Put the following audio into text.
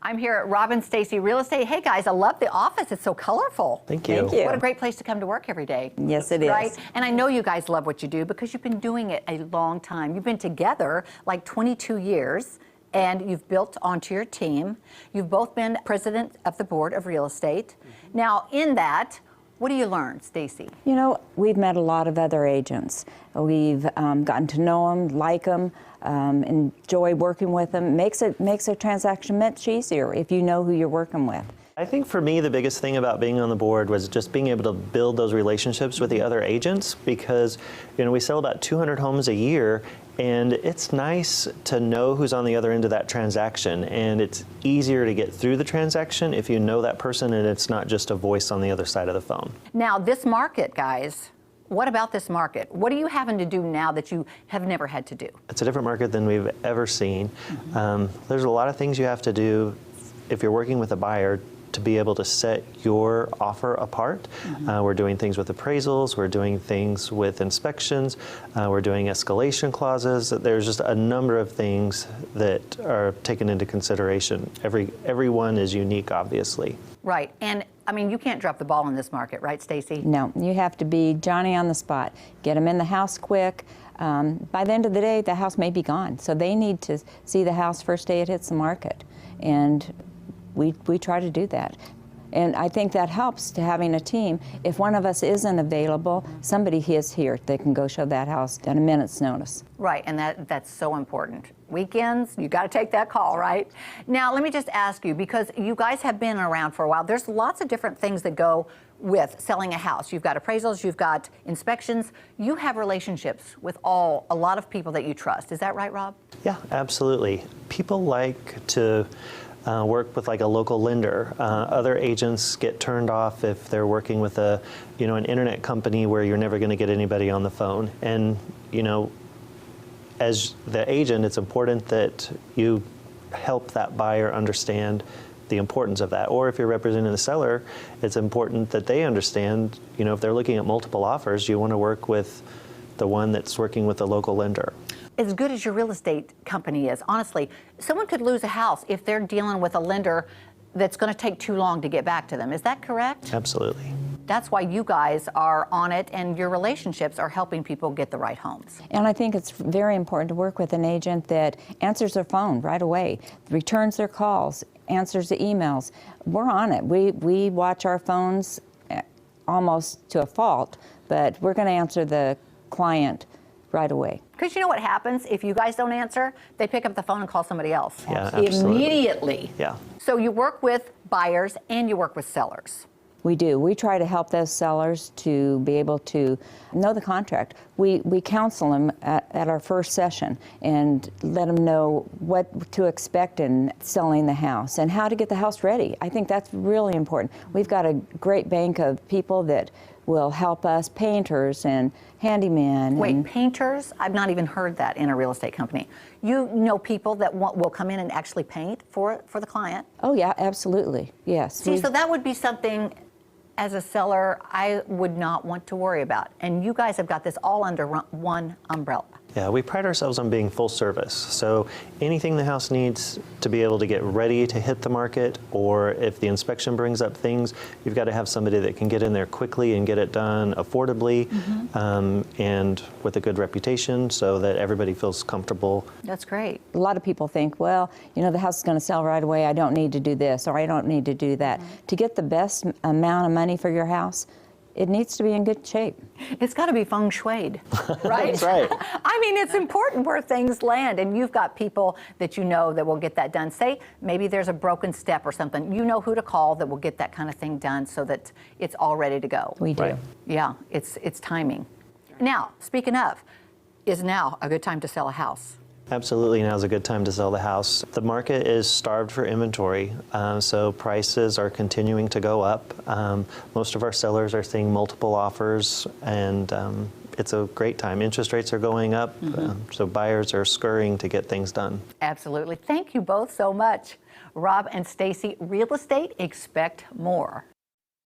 I'm here at Rob and Stacy Real Estate. Hey guys, I love the office. It's so colorful. Thank you. Thank you. What a great place to come to work every day. Yes, it is. Right? And I know you guys love what you do because you've been doing it a long time. You've been together like 22 years. And you've built onto your team. You've both been president of the board of real estate. Now, in that, what do you learn, Stacy? You know, we've met a lot of other agents. We've gotten to know them, like them, enjoy working with them. Makes a transaction much easier if you know who you're working with. I think for me, the biggest thing about being on the board was just being able to build those relationships with the other agents because, you know, we sell about 200 homes a year, and it's nice to know who's on the other end of that transaction, and it's easier to get through the transaction if you know that person and it's not just a voice on the other side of the phone. Now, this market, guys, what about this market? What are you having to do now that you have never had to do? It's a different market than we've ever seen. There's a lot of things you have to do if you're working with a buyer to be able to set your offer apart. We're doing things with appraisals, we're doing things with inspections, we're doing escalation clauses. There's just a number of things that are taken into consideration. Everyone is unique, obviously. Right, and I mean, you can't drop the ball in this market, right, Stacy? No, you have to be Johnny on the spot. Get them in the house quick. By the end of the day, the house may be gone. So they need to see the house first day it hits the market. And we try to do that. And I think that helps to having a team. If one of us isn't available, somebody is here that can go show that house at a minute's notice. Right, and that's so important. Weekends, you got to take that call, right? Now, let me just ask you, because you guys have been around for a while, there's lots of different things that go with selling a house. You've got appraisals, you've got inspections. You have relationships with a lot of people that you trust. Is that right, Rob? Yeah, absolutely. People like to work with like a local lender. Other agents get turned off if they're working with an internet company where you're never going to get anybody on the phone. And as the agent, it's important that you help that buyer understand the importance of that. Or if you're representing the seller, it's important that they understand, if they're looking at multiple offers, you want to work with the one that's working with the local lender. As good as your real estate company is, honestly, someone could lose a house if they're dealing with a lender that's going to take too long to get back to them. Is that correct? Absolutely. That's why you guys are on it, and your relationships are helping people get the right homes. And I think it's very important to work with an agent that answers their phone right away, returns their calls, answers the emails. We're on it. We watch our phones almost to a fault, but we're going to answer the client right away. Because you know what happens if you guys don't answer? They pick up the phone and call somebody else. Yeah, absolutely. Immediately. Yeah. So you work with buyers and you work with sellers. We do. We try to help those sellers to be able to know the contract. We counsel them at our first session and let them know what to expect in selling the house and how to get the house ready. I think that's really important. We've got a great bank of people that will help us, painters and handyman. Wait, painters? I've not even heard that in a real estate company. You know people that will come in and actually paint for the client? Oh yeah, absolutely, yes. See, so that would be something as a seller I would not want to worry about. And you guys have got this all under one umbrella. Yeah, we pride ourselves on being full service. So anything the house needs to be able to get ready to hit the market, or if the inspection brings up things, you've got to have somebody that can get in there quickly and get it done affordably and with a good reputation so that everybody feels comfortable. That's great. A lot of people think, well, the house is going to sell right away. I don't need to do this or I don't need to do that. To get the best amount of money for your house, it needs to be in good shape. It's got to be Feng Shui'd, right? That's right. I mean, it's important where things land, and you've got people that you know that will get that done. Say maybe there's a broken step or something. You know who to call that will get that kind of thing done so that it's all ready to go. We do. Right. Yeah, it's timing. Now, speaking of, is now a good time to sell a house? Absolutely, now is a good time to sell the house. The market is starved for inventory, so prices are continuing to go up. Most of our sellers are seeing multiple offers, and it's a great time. Interest rates are going up, so buyers are scurrying to get things done. Absolutely. Thank you both so much. Rob and Stacy, real estate, expect more.